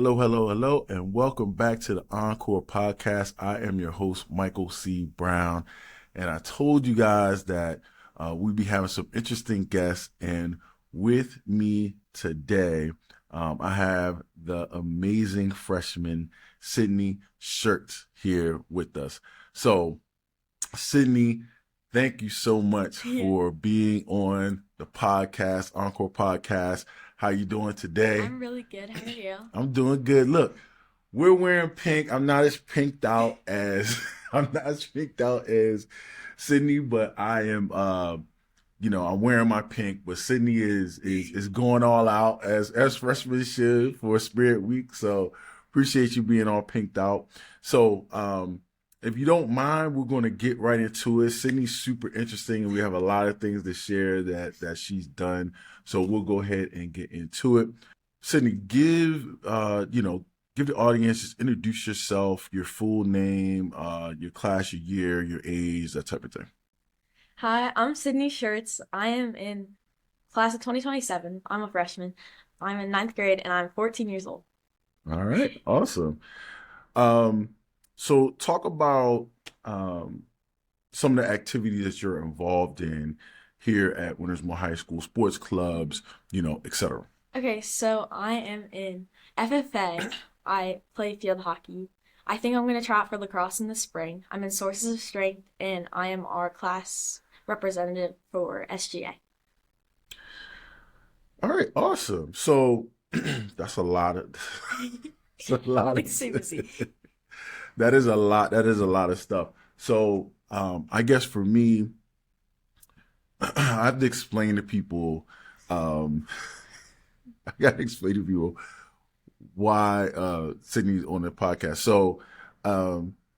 Hello, hello, hello, and welcome back to the Encore podcast. I am your host, Michael C. Brown, and I told you guys that we'd be having some interesting guests. And with me today, I have the amazing freshman Sydney Schertz here with us. So, Sydney, thank you so much for being on the podcast, Encore podcast. How you doing today? I'm really good. How are you? I'm doing good. Look, we're wearing pink. I'm not as pinked out as Sydney, but I am I'm wearing my pink, but Sydney is going all out as freshmen should for Spirit Week. So appreciate you being all pinked out. So if you don't mind, we're going to get right into it. Sydney's super interesting, and we have a lot of things to share that she's done. So we'll go ahead and get into it. Sydney, give the audience, just introduce yourself, your full name, your class, your year, your age, that type of thing. Hi, I'm Sydney Schertz. I am in class of 2027. I'm a freshman. I'm in ninth grade and I'm 14 years old. All right, awesome. So talk about some of the activities that you're involved in here at Wintersmore High School, sports clubs, etc. Okay, so I am in FFA. I play field hockey. I think I'm going to try out for lacrosse in the spring. I'm in Sources of Strength and I am our class representative for SGA. All right, awesome. So that's a lot of that's a lot of that is a lot. That is a lot of stuff. So I guess for me, I have to explain to people. I got to explain to people why Sydney's on the podcast. So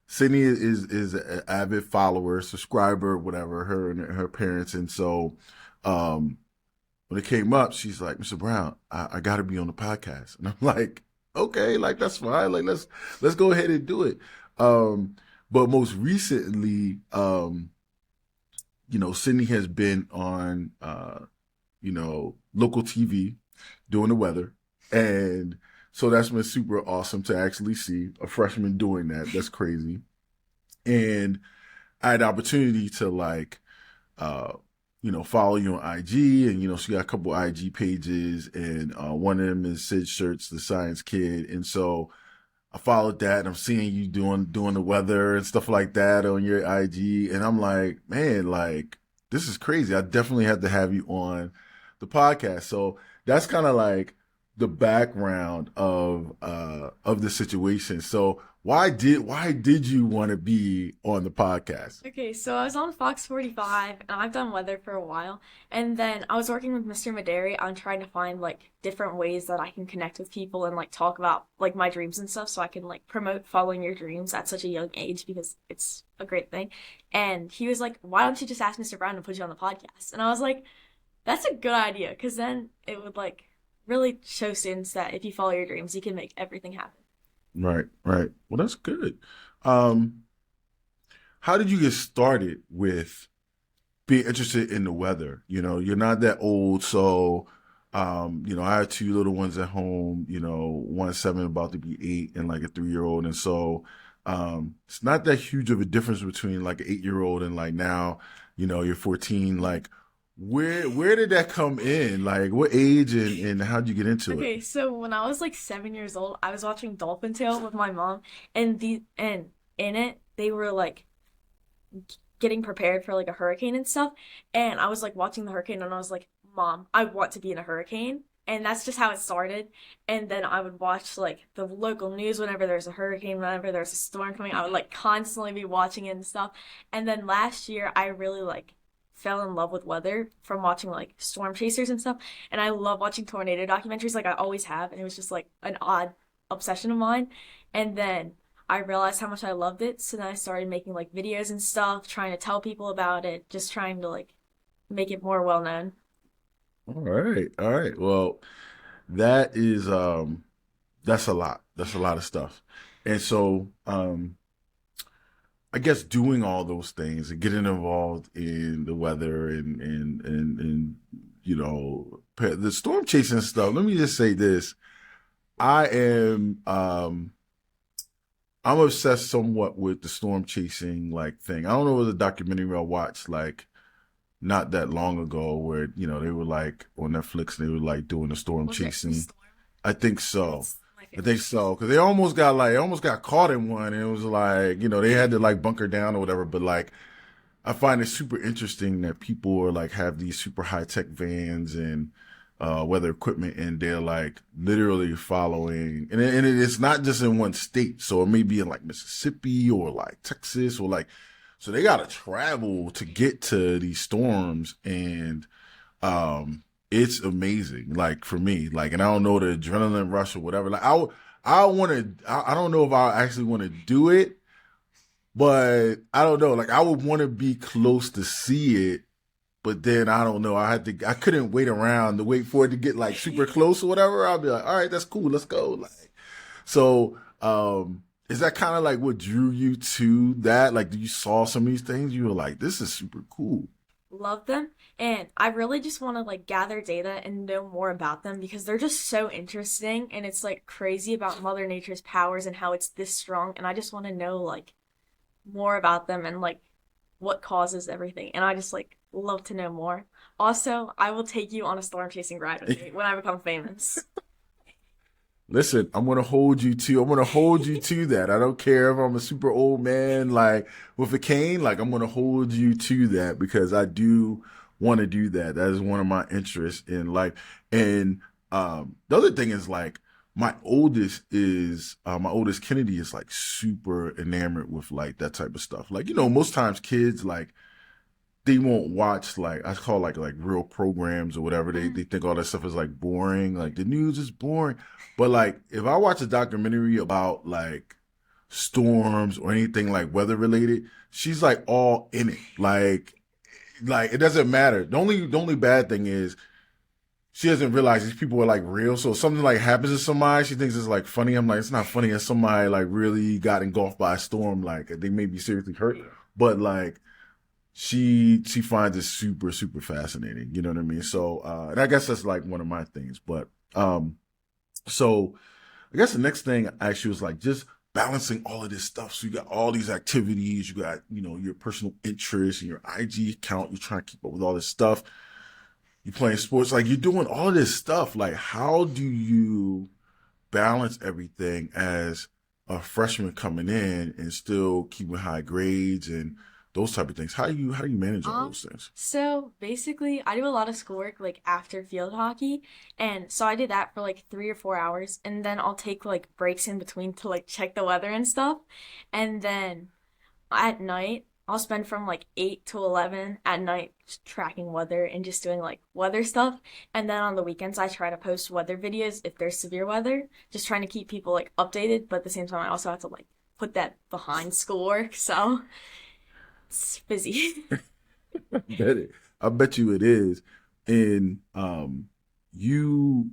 Sydney is an avid follower, subscriber, whatever, her and her parents. And so when it came up, she's like, Mr. Brown, I got to be on the podcast. And I'm like, okay, like that's fine. Like let's go ahead and do it. But most recently, Sydney has been on local TV doing the weather. And so that's been super awesome to actually see a freshman doing that. That's crazy. And I had the opportunity to follow you on IG, and she got a couple IG pages, and one of them is Sid Schertz, the science kid, and so I followed that, and I'm seeing you doing the weather and stuff like that on your IG, and I'm like, man, like this is crazy. I definitely have to have you on the podcast. So that's kind of like the background of the situation. So why did you want to be on the podcast? Okay, so I was on Fox 45 and I've done weather for a while. And then I was working with Mr. Maderi on trying to find different ways that I can connect with people and talk about my dreams and stuff so I can promote following your dreams at such a young age because it's a great thing. And he was like, "Why don't you just ask Mr. Brown to put you on the podcast?" And I was like, "That's a good idea because then it would really show students that if you follow your dreams, you can make everything happen." Right, right. Well, that's good. How did you get started with being interested in the weather? You're not that old, so I have two little ones at home. One's 7, about to be 8, and like a 3-year-old, and so it's not that huge of a difference between like an 8-year-old and now, you're 14. Like, where did that come in? Like, what age and how'd you get into it? Okay, so when I was 7 years old, I was watching Dolphin Tale with my mom, and in it they were getting prepared for a hurricane and stuff, and I was watching the hurricane, and I was like, "Mom, I want to be in a hurricane." And that's just how it started. And then I would watch the local news whenever there's a hurricane, whenever there's a storm coming. I would constantly be watching it and stuff. And then last year I really fell in love with weather from watching Storm Chasers and stuff. And I love watching tornado documentaries like I always have, and it was just an odd obsession of mine. And then I realized how much I loved it, so then I started making videos and stuff, trying to tell people about it, just trying to make it more well known. All right, all right. Well, that is that's a lot. That's a lot of stuff. And so I guess doing all those things and getting involved in the weather and the storm chasing stuff. Let me just say this. I am I'm obsessed somewhat with the storm chasing like thing. I don't know, it was a documentary I watched like not that long ago where, they were like on Netflix, they were like doing the storm Was it The chasing. Storm? I think so. It's my I favorite think show. so. Cause they almost got caught in one and it was like, they had to like bunker down or whatever. But like, I find it super interesting that people are like have these super high tech vans and weather equipment, and they're like literally following, it's not just in one state, so it may be in like Mississippi or like Texas or like, so they got to travel to get to these storms, and um, it's amazing. Like for me, like, and I don't know the adrenaline rush or whatever. Like I want to, I don't know if I actually want to do it, but I don't know. Like I would want to be close to see it, but then I don't know. I couldn't wait around to wait for it to get like super close or whatever. I'll be like, all right, that's cool. Let's go. Like, so, is that kind of like what drew you to that? Like, you saw some of these things, you were like, this is super cool. Love them, and I really just want to like gather data and know more about them because they're just so interesting, and it's like crazy about Mother Nature's powers and how it's this strong, and I just want to know like more about them and like what causes everything, and I just like love to know more. Also, I will take you on a storm chasing ride with me when I become famous. Listen, I'm gonna hold you to that. I don't care if I'm a super old man like with a cane, like I'm gonna hold you to that because I do want to do that. That is one of my interests in life. And the other thing is like my oldest Kennedy is like super enamored with like that type of stuff. Like, most times kids like they won't watch like I call like real programs or whatever. They Mm. they think all that stuff is like boring. Like the news is boring. But like if I watch a documentary about like storms or anything like weather related, she's like all in it. Like it doesn't matter. The only bad thing is she doesn't realize these people are like real. So if something like happens to somebody, she thinks it's like funny. I'm like, it's not funny if somebody like really got engulfed by a storm, like they may be seriously hurt. But like she finds it super super fascinating, you know what I mean? So and I guess that's like one of my things, but so I guess the next thing actually was like just balancing all of this stuff. So you got all these activities, you got your personal interests and your IG account, you're trying to keep up with all this stuff, you're playing sports, like you're doing all this stuff. Like how do you balance everything as a freshman coming in and still keeping high grades and those type of things? How do you manage all Um, those things? so basically, I do a lot of schoolwork like after field hockey, and so I do that for like 3 or 4 hours, and then I'll take like breaks in between to like check the weather and stuff, and then at night I'll spend from like 8 to 11 at night just tracking weather and just doing like weather stuff, and then on the weekends I try to post weather videos if there's severe weather, just trying to keep people like updated, but at the same time I also have to like put that behind schoolwork, so it's busy. I bet it. I bet you it is. And you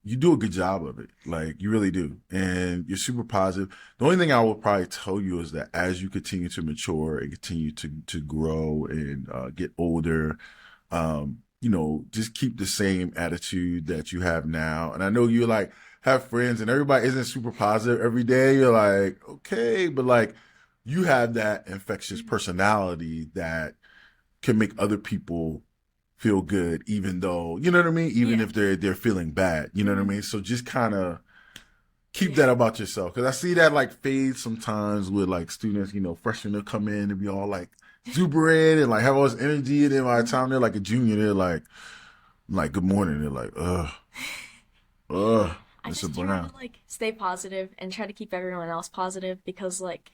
you do a good job of it. Like you really do. And you're super positive. The only thing I would probably tell you is that as you continue to mature and continue to grow and get older, just keep the same attitude that you have now. And I know you like have friends and everybody isn't super positive every day. You're like, okay, but like you have that infectious personality that can make other people feel good, even though, you know what I mean? Even Yeah. if they're feeling bad, you know what I Mhm. mean? So just kind of keep Yeah. that about yourself. Cause I see that like fade sometimes with like students, freshmen will come in and be all like exuberant and like have all this energy. And then by the Mhm. time they're like a junior, they're like, good morning. They're like, ugh, I Mr. just try Brown. to like stay positive and try to keep everyone else positive because like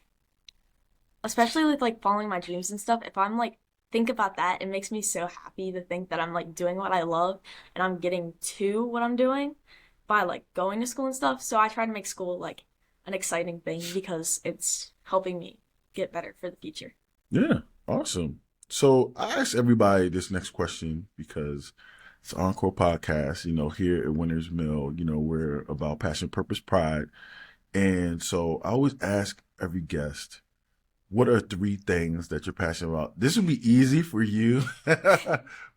especially with like following my dreams and stuff, if I'm like think about that, it makes me so happy to think that I'm like doing what I love and I'm getting to what I'm doing by like going to school and stuff. So I try to make school like an exciting thing because it's helping me get better for the future. Yeah, awesome. So I asked everybody this next question because it's an Encore podcast, here at Winners Mill, we're about passion, purpose, pride. And so I always ask every guest, what are three things that you're passionate about? This would be easy for you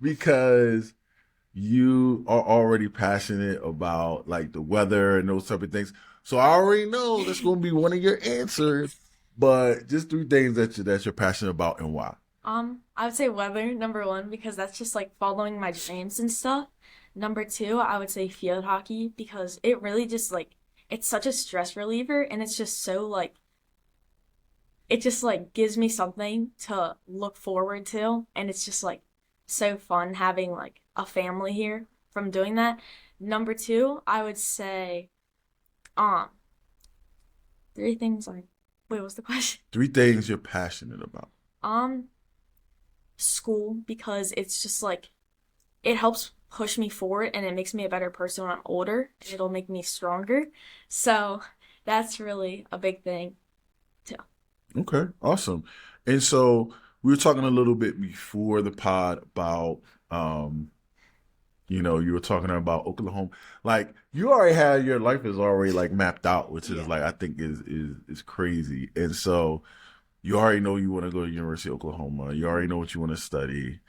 because you are already passionate about like the weather and those type of things. So I already know that's going to be one of your answers. But just three things that you're passionate about and why. I would say weather, number one, because that's just like following my dreams and stuff. Number two, I would say field hockey because it really just like it's such a stress reliever and it's just so like it just like gives me something to look forward to and it's just like so fun having like a family here from doing that. Number two, I would say um three things like wait, what's the question? Three things you're passionate about. Um School because it's just like it helps push me forward and it makes me a better person when I'm older. It'll make me stronger. So that's really a big thing too. Okay, awesome. And so we were talking a little bit before the pod about um you were talking about Oklahoma. Like you already had your life is already like mapped out, which is Yeah. like I think is crazy. And so you already know you want to go to University of Oklahoma. You already know what you want to study.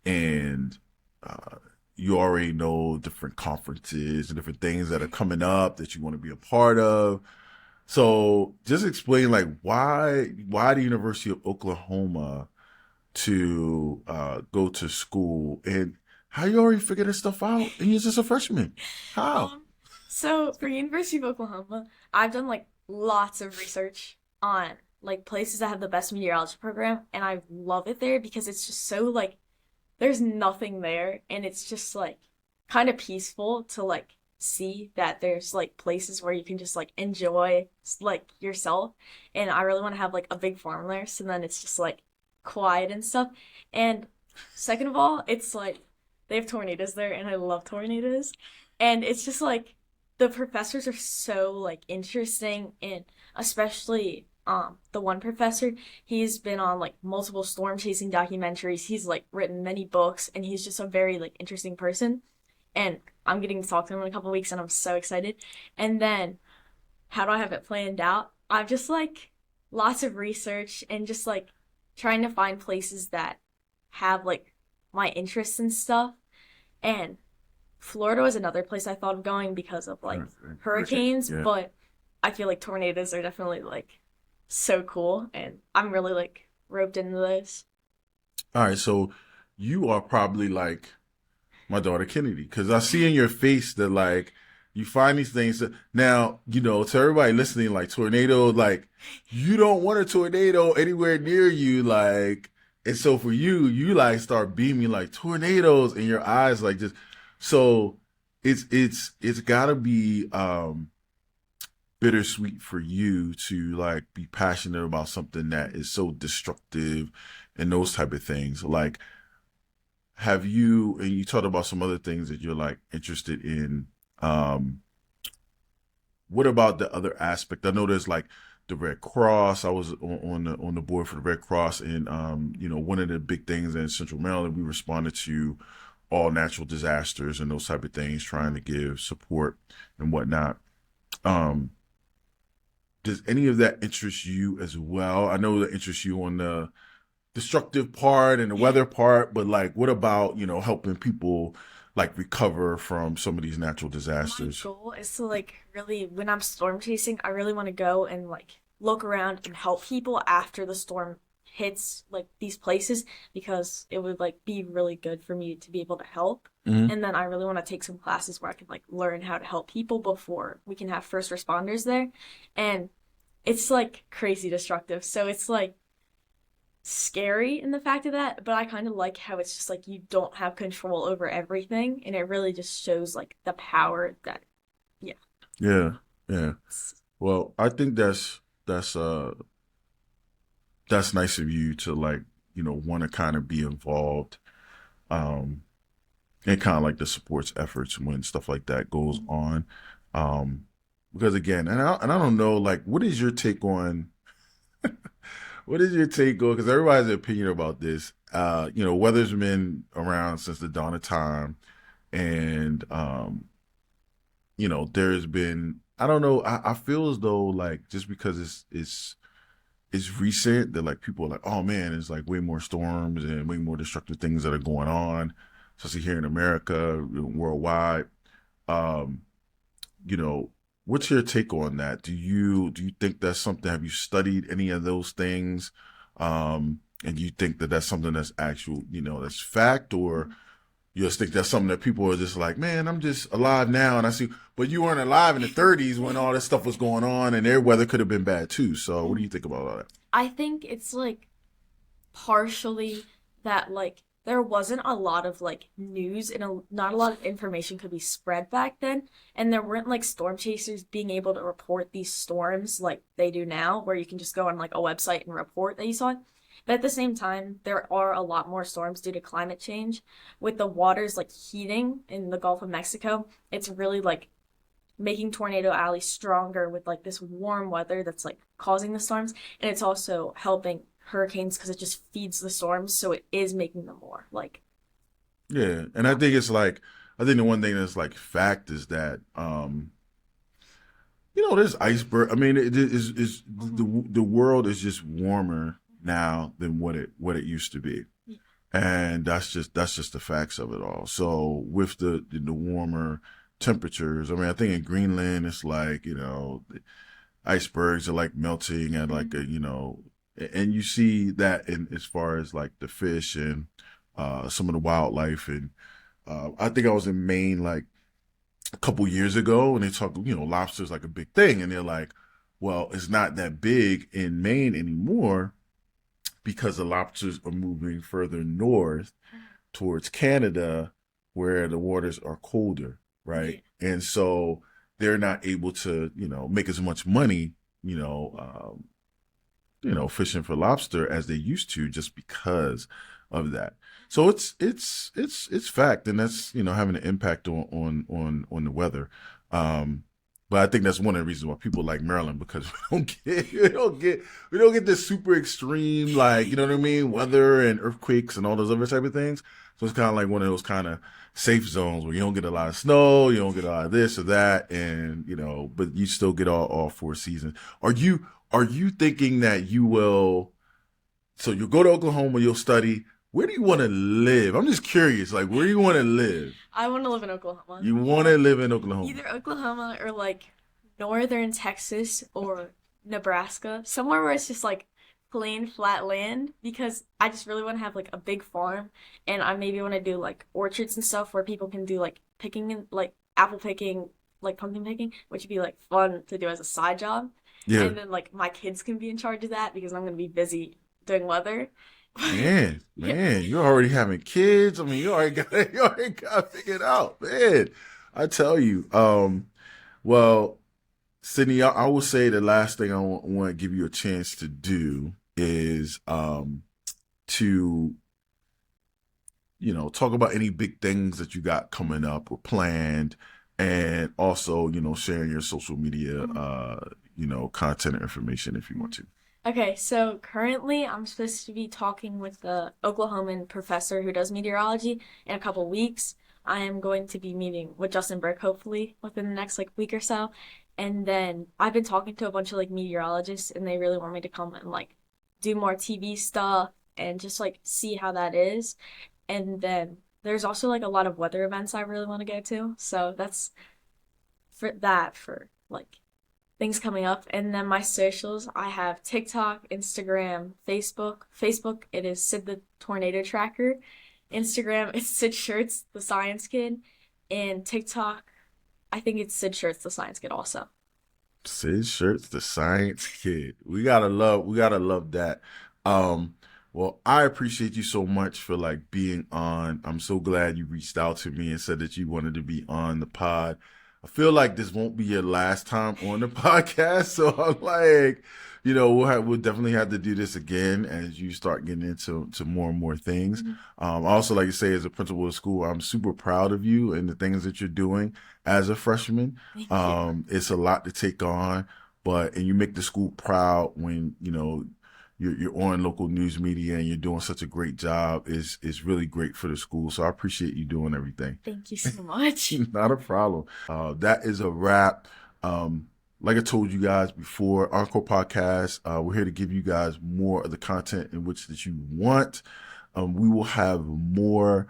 And uh you already know different conferences and different things that are coming up that you want to be a part of. So just explain like why the University of Oklahoma to go to school and how you already figured this stuff out and you're just a freshman. How? Um, so for University of Oklahoma, I've done like lots of research on like places that have the best meteorology program, and I love it there because it's just so like there's nothing there, and it's just like kind of peaceful to like see that there's like places where you can just like enjoy like yourself, and I really want to have like a big farm there, so then it's just like quiet and stuff. And second of all, it's like they have tornadoes there, and I love tornadoes. And it's just like the professors are so like interesting, and especially the one professor, he's been on like multiple storm chasing documentaries. He's like written many books, and he's just a very like interesting person. And I'm getting to talk to him in a couple weeks, and I'm so excited. And then how do I have it planned out? I've just like lots of research and just like trying to find places that have like my interests and stuff. And Florida was another place I thought of going because of like hurricanes, Yeah. but I feel like tornadoes are definitely like so cool and I'm really like roped into those. All right, so you are probably like my daughter Kennedy because I see in your face that like you find these things now to everybody listening like tornado like you don't want a tornado anywhere near you like and so for you like start beaming like tornadoes in your eyes like just so it's gotta be bittersweet for you to like be passionate about something that is so destructive and those type of things like have you and you talked about some other things that you're like interested in what about the other aspect? I know there's like the Red Cross. I was on the board for the Red Cross, and one of the big things in Central Maryland, we responded to all natural disasters and those type of things, trying to give support and whatnot. Um, does any of that interest you as well? I know that interests you on the destructive part and the weather part, but like, what about helping people like recover from some of these natural My disasters? goal is to like really, when I'm storm chasing, I really want to go and like look around and help people after the storm hits like these places because it would like be really good for me to be able to help. Hmm. And then I really want to take some classes where I can like learn how to help people before we can have first responders there. And it's like crazy destructive. So it's like scary in the fact of that, but I kind of like how it's just like you don't have control over everything, and it really just shows like the power that, yeah. Yeah, yeah. Well, I think that's nice of you to like, want to kind of be involved um in kind of like the supports efforts when stuff like that goes on. Um because again, and I don't know like what is your take on because everybody has an opinion about this. Weather's been around since the dawn of time and there's been I don't know, I feel as though like just because it's recent that like people are like, oh man, it's like way more storms and way more destructive things that are going on. especially here in America, worldwide. Um, you know, what's your take on that? Do you think that's something? Have you studied any of those things? And you think that that's something that's actual, that's fact, or you just think that's something that people are just like, man, I'm just alive now, and I see. But you weren't alive in the '30s when all this stuff was going on, and their weather could have been bad too. So, what do you think about all that? I think it's like partially that like there wasn't a lot of like news and not a lot of information could be spread back then, and there weren't like storm chasers being able to report these storms like they do now, where you can just go on like a website and report that you saw it. But at the same time, there are a lot more storms due to climate change. With the waters like heating in the Gulf of Mexico, it's really like making Tornado Alley stronger with like this warm weather that's like causing the storms, and it's also helping hurricanes because it just feeds the storms, so it is making them more like Yeah, and I think the one thing that's like fact is that there's iceberg. I mean, it is the world is just warmer now than what it used to be, and that's just the facts of it all. So with the warmer temperatures, I mean, I think in Greenland it's like the icebergs are like melting at like and you see that in as far as like the fish and some of the wildlife. And I think I was in Maine like a couple years ago, and they talk, lobsters like a big thing, and they're like, well, it's not that big in Maine anymore because the lobsters are moving further north towards Canada, where the waters are colder, right? And so they're not able to, make as much money, fishing for lobster as they used to, just because of that. So it's fact, and that's having an impact on the weather. But I think that's one of the reasons why people like Maryland, because we don't get this super extreme, like, you know what I mean, weather and earthquakes and all those other type of things. So it's kind of like one of those kind of safe zones where you don't get a lot of snow, you don't get a lot of this or that, and but you still get all four seasons. Are you thinking that you will? So you'll go to Oklahoma, you'll study. Where do you want to live? I'm just curious. Like, where do you want to live? I want to live in Oklahoma. You want to live in Oklahoma? Either Oklahoma or like northern Texas or Nebraska, somewhere where it's just like plain flat land, because I just really want to have like a big farm, and I maybe want to do like orchards and stuff where people can do like picking and like apple picking, like pumpkin picking, which would be like fun to do as a side job. Yeah. And then like my kids can be in charge of that because I'm gonna be busy doing weather. Man, Yeah. you're already having kids. I mean, you already got it figured out, man. I tell you. Well, Sydney, I will say the last thing I want to give you a chance to do is to talk about any big things that you got coming up or planned, and also sharing your social media content or information if you want to. Okay, so currently I'm supposed to be talking with the Oklahoman professor who does meteorology in a couple weeks. I am going to be meeting with Justin Burke hopefully within the next like week or so. And then I've been talking to a bunch of like meteorologists, and they really want me to come and like do more TV stuff and just like see how that is. And then there's also like a lot of weather events I really want to go to. So that's for like things coming up. And then my socials, I have TikTok, Instagram, Facebook. Facebook, it is Sid the Tornado Tracker. Instagram, it's Sid Schertz, the Science Kid. And TikTok, I think it's Sid Schertz, the Science Kid also. Sid Schertz, the science kid. We gotta love that. Well, I appreciate you so much for like being on. I'm so glad you reached out to me and said that you wanted to be on the pod. I feel like this won't be your last time on the podcast, so I'm like, we'll definitely have to do this again as you start getting into more and more things. Mm-hmm. I also like to say, as a principal of school, I'm super proud of you and the things that you're doing as a freshman. Thank you. It's a lot to take on, and you make the school proud when you're on local news media and you're doing such a great job. Is really great for the school. So I appreciate you doing everything. Thank you so much. Not a problem. That is a wrap. Like I told you guys before, Encore podcast, we're here to give you guys more of the content in which that you want. We will have more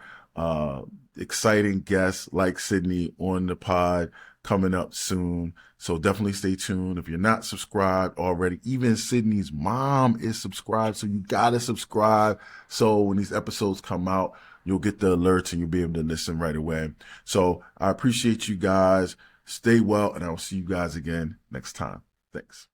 exciting guests like Sydney on the pod coming up soon. So definitely stay tuned. If you're not subscribed already, even Sydney's mom is subscribed. So you got to subscribe. So when these episodes come out, you'll get the alerts and you'll be able to listen right away. So I appreciate you guys. Stay well, and I will see you guys again next time. Thanks.